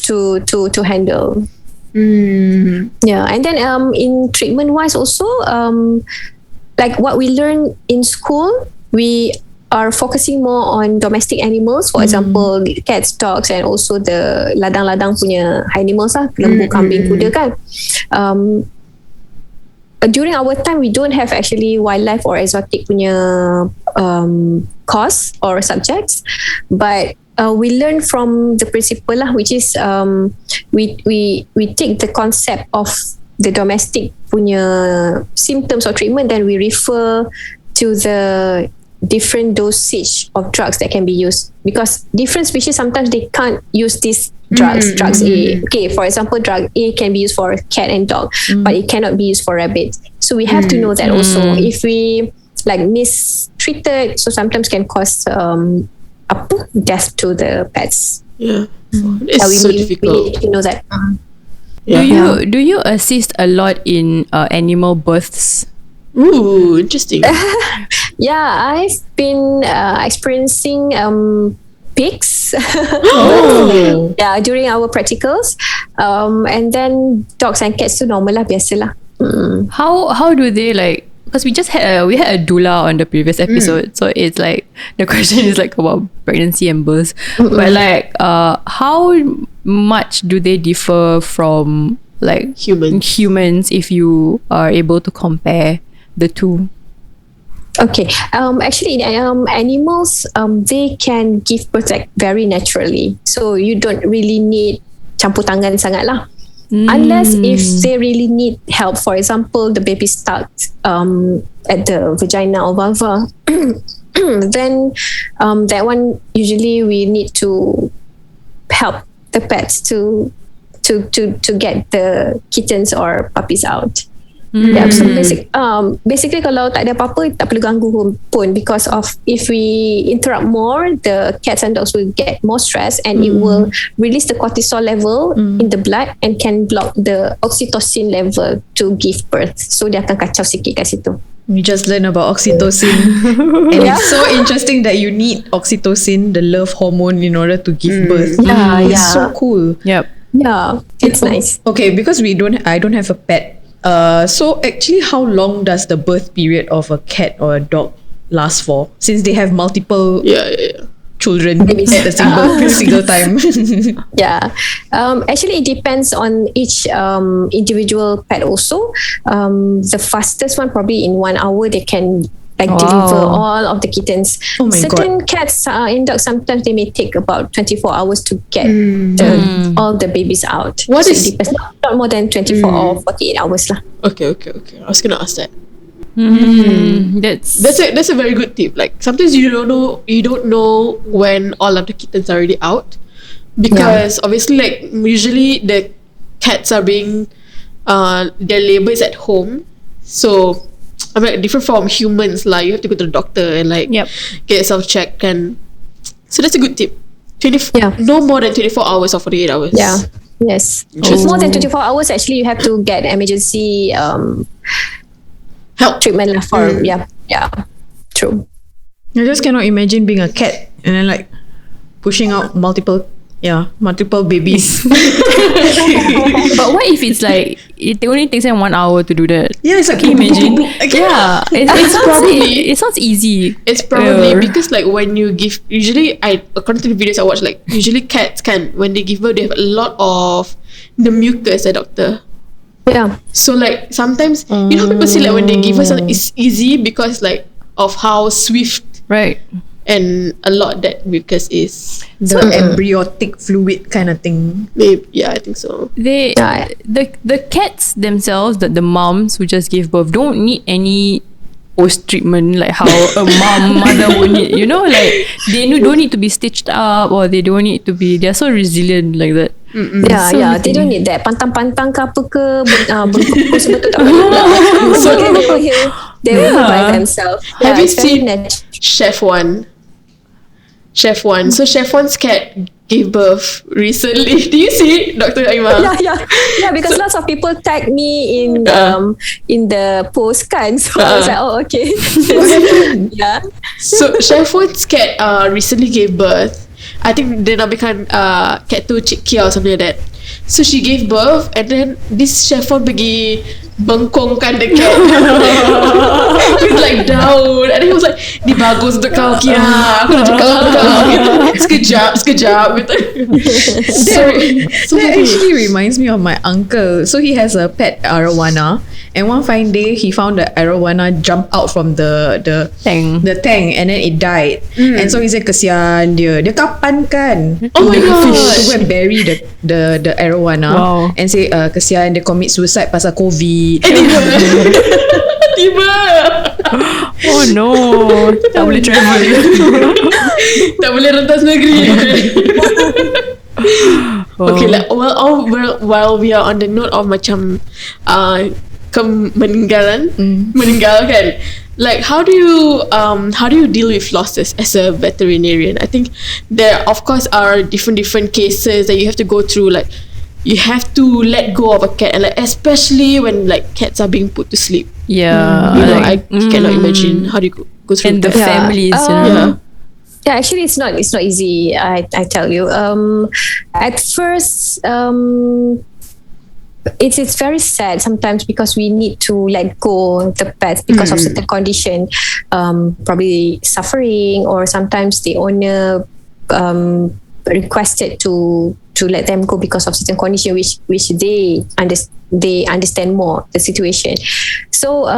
[SPEAKER 1] to handle. Yeah, and then in treatment wise also, like what we learn in school, we are focusing more on domestic animals, for example cats, dogs, and also the ladang-ladang punya animals lah, lembu, kambing, kuda kan. During our time, we don't have actually wildlife or exotic punya course or subjects, but we learn from the principle lah, which is we take the concept of the domestic punya symptoms or treatment, then we refer to the different dosage of drugs that can be used, because different species sometimes they can't use these drugs. Drugs A, okay, for example, drug A can be used for cat and dog, but it cannot be used for rabbit. So we have to know that also. If we like mistreated, so sometimes can cause death to the pets.
[SPEAKER 2] Yeah, it's so difficult.
[SPEAKER 1] We need to know that.
[SPEAKER 3] Do you assist a lot in animal births?
[SPEAKER 2] Ooh, interesting.
[SPEAKER 1] Yeah, I've been experiencing pigs. Yeah, during our practicals, and then dogs and cats tu normal lah, biasa lah.
[SPEAKER 3] How do they, like, because we had a doula on the previous episode, so it's like the question is like about pregnancy and birth, but like how much do they differ from like humans if you are able to compare the two?
[SPEAKER 1] Okay, actually animals, they can give birth like very naturally, so you don't really need campur tangan sangat lah. Unless if they really need help, for example, the baby stuck at the vagina or vulva, then that one usually we need to help the pets to get the kittens or puppies out. Yeah, so basically kalau tak ada apa-apa, tak perlu ganggu pun, because of if we interrupt more, the cats and dogs will get more stress, and it will release the cortisol level in the blood and can block the oxytocin level to give birth. So dia akan kacau sikit kat situ.
[SPEAKER 4] We just learned about oxytocin, and it's so interesting that you need oxytocin, the love hormone, in order to give birth. It's so cool.
[SPEAKER 3] Yep.
[SPEAKER 1] Yeah, it's nice.
[SPEAKER 4] Okay, because I don't have a pet. So actually, how long does the birth period of a cat or a dog last for? Since they have multiple children at the single time.
[SPEAKER 1] Yeah, actually it depends on each individual pet also. The fastest one, probably in 1 hour they can deliver all of the kittens. Certain cats and dogs, sometimes they may take about 24 hours to get all the babies out. It depends, not more than 24 or 48 hours lah.
[SPEAKER 2] Okay. I was gonna ask that. That's a very good tip. Like sometimes you don't know when all of the kittens are already out, because obviously, like usually the cats are being their labor is at home, so I mean different from humans, like you have to go to the doctor and get yourself checked, and so that's a good tip. No more than 24 hours or 48 hours.
[SPEAKER 1] Yeah. Yes. More than 24 hours, actually you have to get emergency help treatment for True.
[SPEAKER 4] I just cannot imagine being a cat and then like pushing out multiple multiple babies.
[SPEAKER 3] But what if it's like it only takes them 1 hour to do that?
[SPEAKER 4] Yeah, it's like,
[SPEAKER 3] can you imagine?
[SPEAKER 4] Yeah,
[SPEAKER 3] It sounds easy.
[SPEAKER 2] It's probably because like when you give, usually according to the videos I watch, like usually cats can, when they give birth, they have a lot of the mucus, doctor.
[SPEAKER 1] Yeah.
[SPEAKER 2] So like sometimes you know people say like when they give birth it's easy because like of how swift
[SPEAKER 3] Right.
[SPEAKER 2] and a lot that mucus is.
[SPEAKER 4] the embryotic fluid kind of thing.
[SPEAKER 2] Maybe, yeah, I think so.
[SPEAKER 3] They the cats themselves, the moms who just gave birth, don't need any post treatment like how a mother would need. You know, like they don't need to be stitched up, or they don't need to be. They're so resilient like that.
[SPEAKER 1] They don't need that pantang-pantang ke apa ke berkumpul semua tu tak perlu lah. So they will by themselves.
[SPEAKER 2] Have you seen Chef One? So Chef One's cat gave birth recently. Do you see it, Dr. Aimah?
[SPEAKER 1] Yeah, because lots of people tag me in the post kan. So I was like, oh okay. Yeah.
[SPEAKER 2] So Chef One's cat recently gave birth. I think dia namakan cat tu Cik Kia or something like that. So she gave birth, and then this Chef One pergi bengkongkan the cat with like daun, and he was like, ni bagus untuk kau Kia, aku nak cakap dengan kau gitu. Sekejap gitu.
[SPEAKER 4] That actually reminds me of my uncle. So he has a pet arowana, and one fine day he found the arowana jump out from the
[SPEAKER 3] Tank.
[SPEAKER 4] and then it died. And so he said kesian dia kapan kan
[SPEAKER 2] Oh my gosh.
[SPEAKER 4] to go and bury the arowana.
[SPEAKER 3] Wow.
[SPEAKER 4] And say kesian dia commit suicide pasal COVID.
[SPEAKER 2] Tiba
[SPEAKER 3] Oh no, tak boleh travel.
[SPEAKER 2] tak boleh rentas negeri. Okay, like while we are on the note of macam meninggalkan, like how do you deal with losses as a veterinarian? I think there of course are different cases that you have to go through. Like you have to let go of a cat, and like especially when like cats are being put to sleep.
[SPEAKER 3] Yeah,
[SPEAKER 2] You know, I cannot imagine how do you go through
[SPEAKER 3] and the
[SPEAKER 2] that.
[SPEAKER 3] families. You know.
[SPEAKER 1] Yeah, actually it's not easy. I tell you. At first, it's very sad sometimes because we need to let go the pets because of certain condition, probably suffering, or sometimes the owner requested to let them go because of certain condition which they understand more the situation. So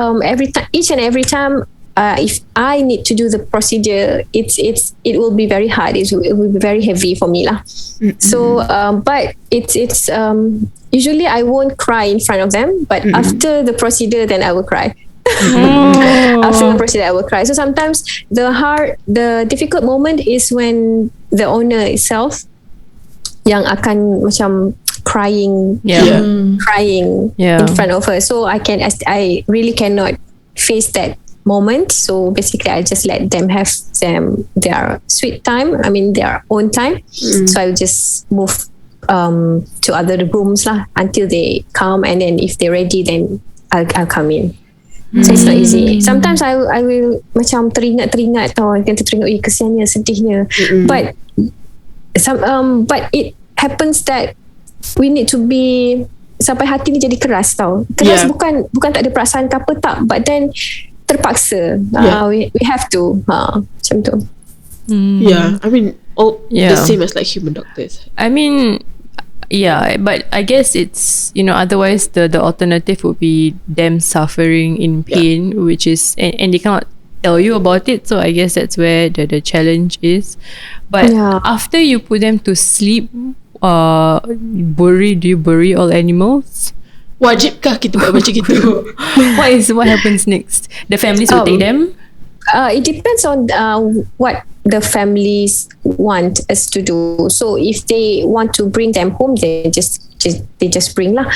[SPEAKER 1] each and every time if I need to do the procedure, it will be very hard. It will be very heavy for me lah. So but it's usually I won't cry in front of them, but after the procedure then I will cry. After the procedure I will cry. So sometimes the difficult moment is when the owner itself yang akan macam crying in front of her. So I really cannot face that moment. So basically I just let them have their sweet time, their own time. So I will just move to other rooms lah until they calm, and then if they're ready then I'll come in. So it's not easy. Sometimes I will macam teringat tau, teringat kesiannya, sedihnya. But it happens that we need to be sampai hati ni jadi keras tau. Keras bukan tak ada perasaan ke apa tak, but then terpaksa. We have to macam tu.
[SPEAKER 2] Yeah, the same as like human doctors.
[SPEAKER 3] Yeah, but I guess it's, otherwise the alternative would be them suffering in pain, which is and they cannot tell you about it. So I guess that's where the challenge is. But after you put them to sleep, do you bury all animals?
[SPEAKER 2] Wajibkah kita buat macam gitu?
[SPEAKER 3] What happens next? The families will take them?
[SPEAKER 1] It depends on what the families want us to do. So if they want to bring them home, they just bring lah.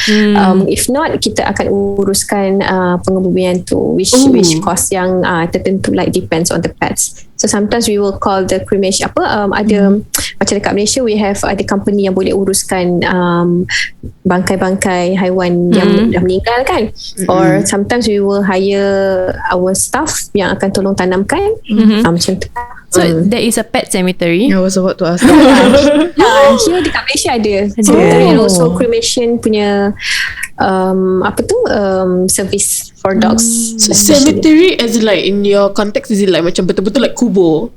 [SPEAKER 1] If not, kita akan uruskan pengebumian tu, which cost yang tertentu, like depends on the pets. So sometimes we will call the cremation ada macam dekat Malaysia we have ada company yang boleh uruskan bangkai-bangkai haiwan yang dah meninggal kan. Or sometimes we will hire our staff yang akan tolong tanamkan macam tu.
[SPEAKER 3] So there is a pet cemetery.
[SPEAKER 4] I was about to ask.
[SPEAKER 1] Here dekat Malaysia ada cemetery and also cremation punya service for dogs.
[SPEAKER 2] So cemetery as in like in your context is it like macam betul-betul like kubur?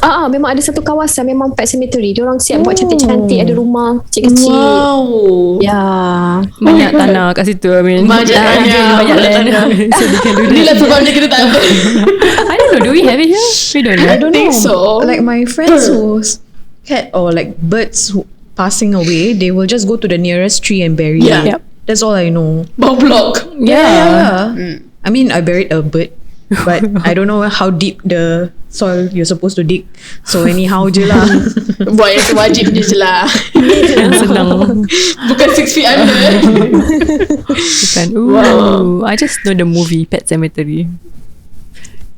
[SPEAKER 1] Memang ada satu kawasan memang pet cemetery. Diorang siap buat cantik-cantik, ada rumah kecil-kecil.
[SPEAKER 2] Wow.
[SPEAKER 1] Ya.
[SPEAKER 3] Banyak tanah kat situ. I mean,
[SPEAKER 2] Banyak
[SPEAKER 3] land. So they can do that.
[SPEAKER 2] Inilah sebabnya kita tak ada.
[SPEAKER 3] I don't know. Do we have it here? We don't know.
[SPEAKER 4] I don't
[SPEAKER 2] think
[SPEAKER 4] know.
[SPEAKER 2] so.
[SPEAKER 4] Like my friends whose cat or like birds who passing away, they will just go to the nearest tree and bury
[SPEAKER 2] Yeah.
[SPEAKER 4] it.
[SPEAKER 3] Yep.
[SPEAKER 4] That's all I know.
[SPEAKER 2] Bawah blok.
[SPEAKER 3] Yeah.
[SPEAKER 4] I mean, I buried a bird, but I don't know how deep the soil you're supposed to dig. So anyhow je lah.
[SPEAKER 2] Buat yang wajib je lah.
[SPEAKER 3] Senang.
[SPEAKER 2] Bukan 6 feet under.
[SPEAKER 3] Bukan. Ooh, I just know the movie Pet Cemetery.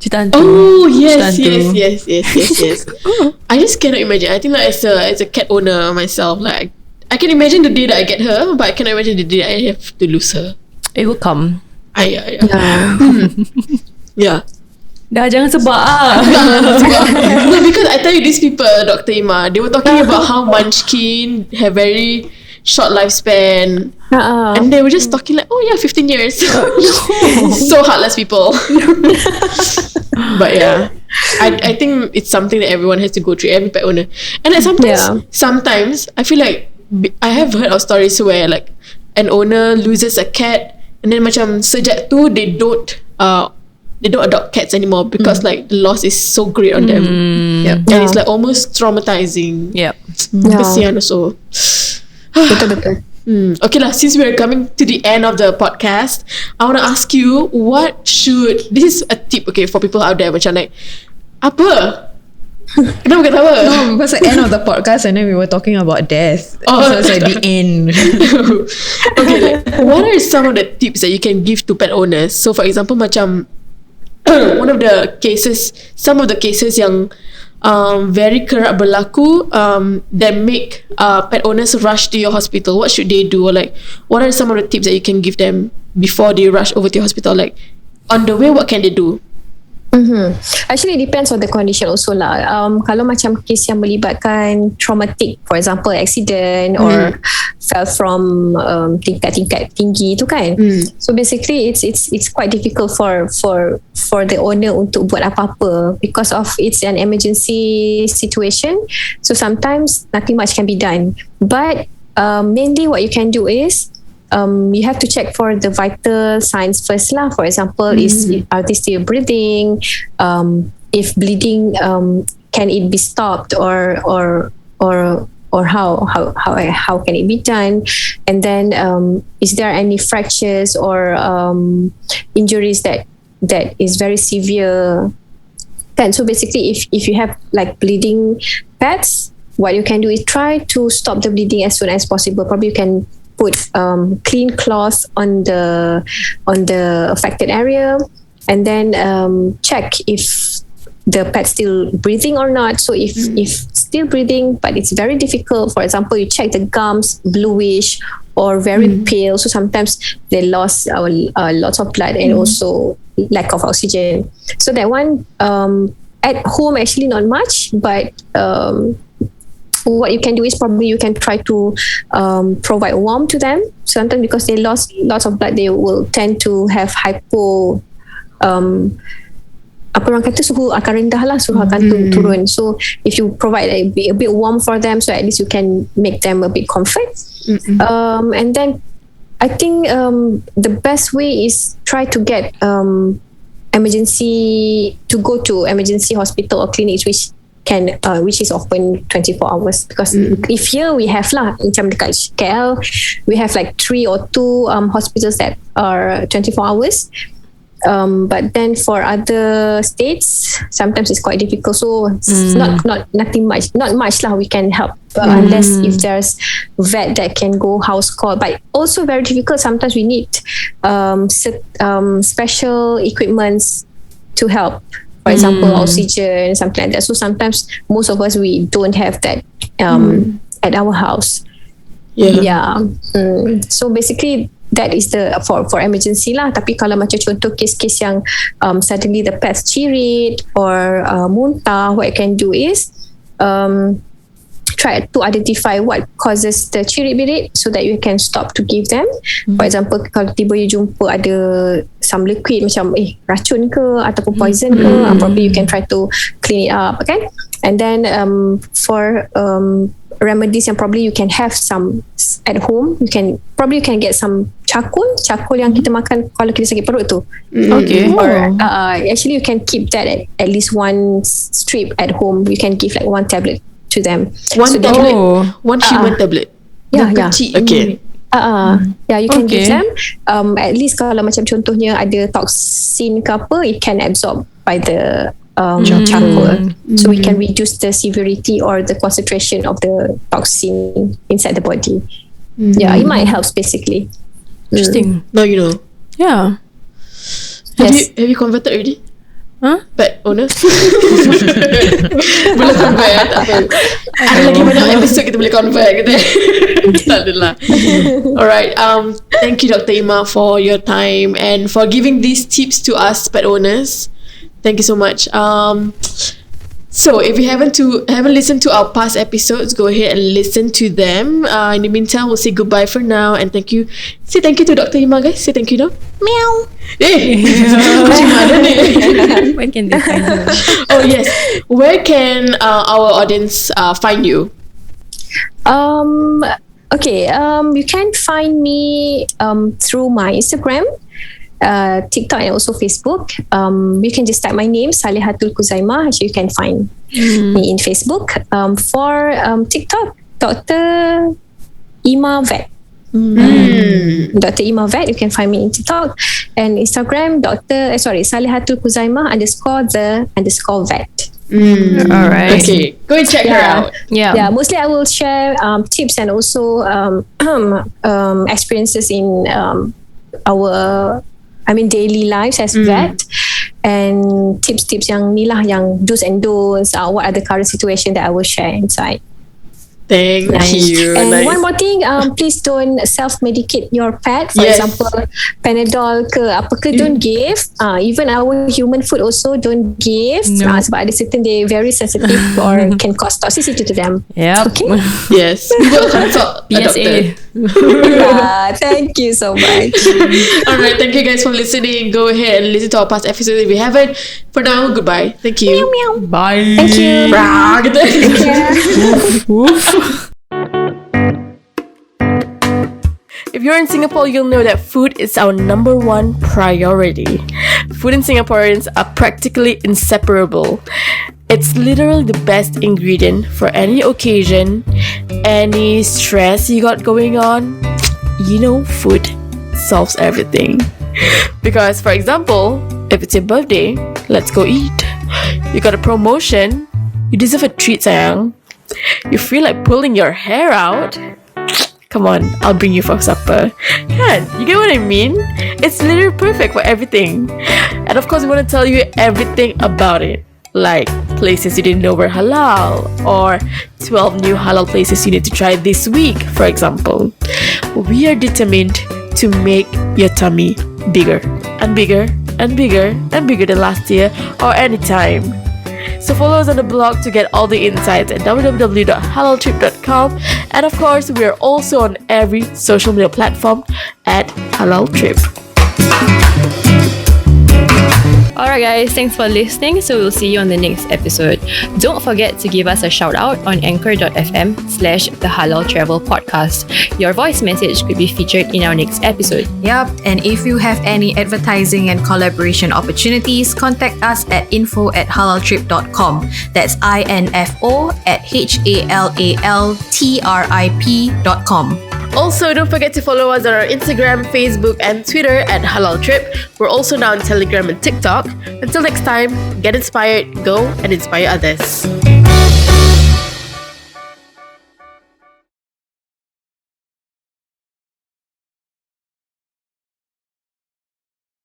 [SPEAKER 3] Cerita hantu.
[SPEAKER 2] Oh
[SPEAKER 3] Cerita
[SPEAKER 2] yes.
[SPEAKER 3] hantu.
[SPEAKER 2] I just cannot imagine. I think like as a cat owner myself, like I can imagine the day that I get her, but I cannot imagine the day I have to lose her.
[SPEAKER 3] It will come.
[SPEAKER 2] Yeah.
[SPEAKER 3] Dah jangan sebab
[SPEAKER 2] No, because I tell you, these people, Dr. Ima, they were talking about how munchkin have very short lifespan, and they were just talking like, oh yeah, 15 years. So heartless people. But yeah, I think it's something that everyone has to go through, every pet owner. And like sometimes I feel like I have heard of stories where like an owner loses a cat, and then macam sejak tu they don't adopt cats anymore because like the loss is so great on them. And it's like almost traumatizing.
[SPEAKER 3] Yep.
[SPEAKER 2] Kesian also.
[SPEAKER 1] Betul-betul.
[SPEAKER 2] Okay lah, since we're coming to the end of the podcast, I want to ask you, this is a tip, okay, for people out there macam like, apa? Kenapa ketawa?
[SPEAKER 4] No, because the end of the podcast and then we were talking about death.
[SPEAKER 2] Oh.
[SPEAKER 4] So it's like the end.
[SPEAKER 2] Okay, like, what are some of the tips that you can give to pet owners? So for example, macam some of the cases yang very kerap berlaku that make pet owners rush to your hospital. What should they do? Or like, what are some of the tips that you can give them before they rush over to your hospital? Like, on the way, what can they do?
[SPEAKER 1] Actually, it depends on the condition also lah. Kalau macam kes yang melibatkan traumatic, for example, accident or fell from tingkat-tingkat tinggi tu kan. So basically, it's quite difficult for the owner untuk buat apa-apa because of it's an emergency situation. So sometimes nothing much can be done. But mainly, what you can do is you have to check for the vital signs first lah. For example, are they still breathing? If bleeding, can it be stopped or how can it be done? And then is there any fractures or injuries that is very severe? And so basically, if you have like bleeding pets, what you can do is try to stop the bleeding as soon as possible. Probably you can put clean cloths on the affected area, and then check if the pet's still breathing or not. So if still breathing but it's very difficult, for example, you check the gums bluish or very pale, so sometimes they lost lots of blood and also lack of oxygen. So that one at home actually not much, but what you can do is probably you can try to provide warmth to them. Sometimes because they lost lots of blood, they will tend to have hypo. Apa orang kata suhu akan rendah lah, suhu akan turun. So if you provide a bit warm for them, so at least you can make them a bit comfort. And then I think the best way is try to get go to emergency hospital or clinics which is open 24 hours, because if here we have lah, macam dekat KL we have like 3 or 2 hospitals that are 24 hours, but then for other states sometimes it's quite difficult, so it's not much lah we can help, unless if there's vet that can go house call. But also very difficult, sometimes we need special equipments to help. For example, oxygen, something like that. So sometimes most of us, we don't have that at our house. So basically, that is the for emergency lah. Tapi kalau macam contoh kes-kes yang suddenly the pets cherit or muntah, what you can do is try to identify what causes the cirit-birit so that you can stop to give them. For example, kalau tiba you jumpa ada some liquid macam racun ke ataupun poison ke, probably you can try to clean it up, okay? And then for remedies yang probably you can have some at home, you can get some charcoal yang kita makan kalau kita sakit perut tu.
[SPEAKER 3] Okay.
[SPEAKER 1] Or actually you can keep that at least one strip at home. You can give like one tablet to them.
[SPEAKER 2] One human tablet.
[SPEAKER 1] Yeah.
[SPEAKER 2] Okay.
[SPEAKER 1] You can give them at least kalau macam contohnya ada toxin ke apa, it can absorb by the charcoal, so we can reduce the severity or the concentration of the toxin inside the body. Yeah, it might help basically.
[SPEAKER 3] Interesting.
[SPEAKER 2] Now you know.
[SPEAKER 3] Yeah.
[SPEAKER 2] Have you converted already?
[SPEAKER 3] Huh?
[SPEAKER 2] Pet owner? Boleh convert, tak apa. Ada lagi banyak episode kita boleh convert kita. Tak adalah. Alright, thank you Dr. Ima for your time and for giving these tips to us pet owners. Thank you so much. So if you haven't listened to our past episodes, go ahead and listen to them. In the meantime, we'll say goodbye for now and thank you. Say thank you to Dr. Ima, guys. Say thank you now. Meow. Macam mana ni?
[SPEAKER 3] When can they find you?
[SPEAKER 2] Oh yes. Where can our audience find you?
[SPEAKER 1] Okay. You can find me through my Instagram, TikTok and also Facebook. You can just type my name, Salehatul Khuzaimah. Actually, you can find me in Facebook. For TikTok, Dr. Ima Vet. Dr. Ima Vet, you can find me in TikTok. And Instagram, Salehatul Khuzaimah _the_vet.
[SPEAKER 3] Alright.
[SPEAKER 2] Okay, go and check her out.
[SPEAKER 1] Yeah, mostly I will share tips and also experiences in our daily lives as vet, and tips yang ni lah, yang do's and don'ts, what are the current situation that I will share inside.
[SPEAKER 2] Thank you.
[SPEAKER 1] And one more thing, please don't self-medicate your pet. For example, Panadol ke apa ke, don't give. Even our human food also don't give. Sebab ada certain they very sensitive or can cause toxicity to them.
[SPEAKER 3] Yep.
[SPEAKER 1] Okay.
[SPEAKER 2] Yes. We will consult a doctor.
[SPEAKER 1] Thank you so much.
[SPEAKER 2] Alright, thank you guys for listening. Go ahead and listen to our past episodes if you haven't. For now, goodbye. Thank you.
[SPEAKER 1] Meow, meow.
[SPEAKER 3] Bye.
[SPEAKER 1] Thank you.
[SPEAKER 2] If you're in Singapore, you'll know that food is our number one priority. Food in Singaporeans are practically inseparable. It's literally the best ingredient for any occasion, any stress you got going on. Food solves everything. Because, for example, if it's your birthday, let's go eat. You got a promotion, you deserve a treat, sayang. You feel like pulling your hair out, come on, I'll bring you for supper. Yeah, you get what I mean? It's literally perfect for everything. And of course, we want to tell you everything about it. Like places you didn't know were halal, or 12 new halal places you need to try this week, for example. We are determined to make your tummy bigger and bigger and bigger and bigger than last year or any time. So follow us on the blog to get all the insights at www.halaltrip.com, and of course we are also on every social media platform at Halal Trip.
[SPEAKER 3] Alright guys, thanks for listening. So we'll see you on the next episode. Don't forget to give us a shout out on anchor.fm/The Halal Travel Podcast. Your voice message could be featured in our next episode.
[SPEAKER 4] Yep, and if you have any advertising and collaboration opportunities, contact us at info@halaltrip.com. That's info@halaltrip.com.
[SPEAKER 2] Also, don't forget to follow us on our Instagram, Facebook, and Twitter at Halal Trip. We're also now on Telegram and TikTok. Until next time, get inspired, go and inspire others.